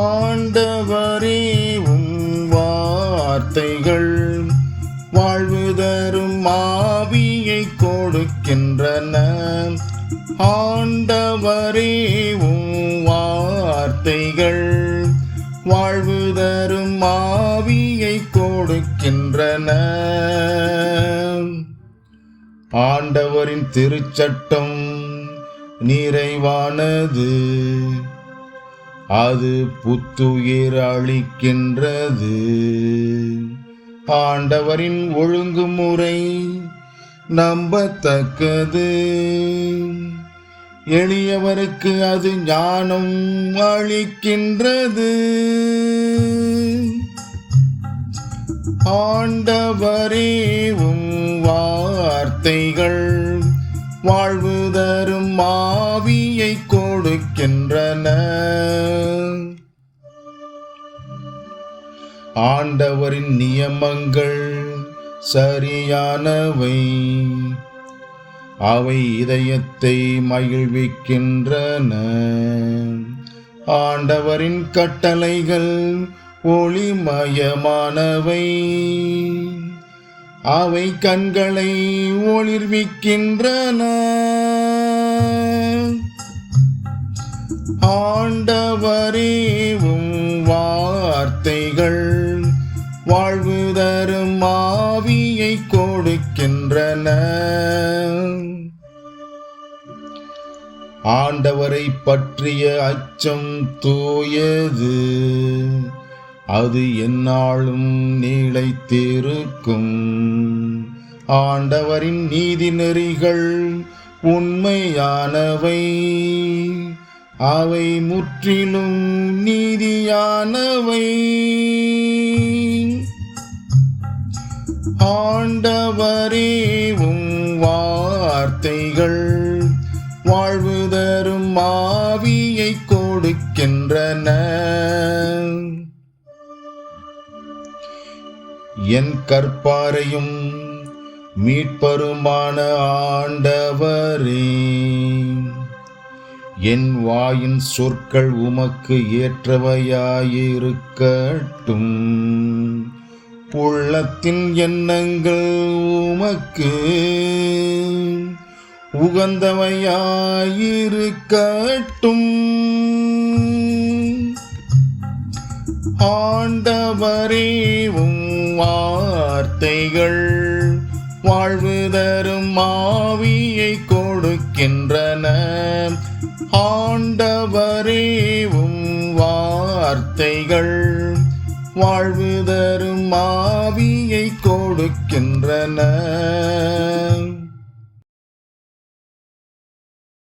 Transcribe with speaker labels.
Speaker 1: ஆண்டவரே உம் வார்த்தைகள் வாழ்வு தரும் ஆவியை கொடுக்கின்றன. ஆண்டவரே உம் வார்த்தைகள் வாழ்வு தரும் ஆவியை கொடுக்கின்றன. ஆண்டவரின் திருச்சட்டம் நிறைவானது, அது புத்துயிர் அளிக்கின்றது. ஆண்டவரின் ஒழுங்குமுறை நம்பத்தக்கது, எளியவருக்கு அது ஞானம் அளிக்கின்றது. ஆண்டவரே உம் வார்த்தைகள் வாழ்வு தரும் ஆவியை கொடுக்கின்றன. ஆண்டவரின் நியமங்கள் சரியானவை, அவை இதயத்தை மகிழ்விக்கின்றன. ஆண்டவரின் கட்டளைகள் ஒளிமயமானவை, அவை கண்களை ஒளிர்விக்கின்றன. ஆண்டவரே உம் வார்த்தைகள் வாழ்வு தரும் ஆவியை கொடுக்கின்றன. ஆண்டவரை பற்றிய அச்சம் தூயது, அது எந்நாளும் நீளைத்திருக்கும். ஆண்டவரின் நீதி நெறிகள் உண்மையானவை, அவை முற்றிலும் நீதியானவை. ஆண்டவரே உம் வார்த்தைகள் வாழ்வு தரும் ஆவியை கொடுக்கின்றன. என் கற்பாரையும் மீட்பருமான ஆண்டவரே, என் வாயின் சொற்கள் உமக்கு ஏற்றவையாயிருக்கட்டும். உள்ளத்தின் எண்ணங்கள் உமக்கு உகந்தவையாயிருக்கட்டும். ஆண்டவரே உம் வார்த்தைகள் வாழ்வு தரும் ஆவியை கொடுக்கின்றன. ஆண்டவரே உம் வார்த்தைகள் வாழ்வு தரும் ஆவியை கொடுக்கின்றன.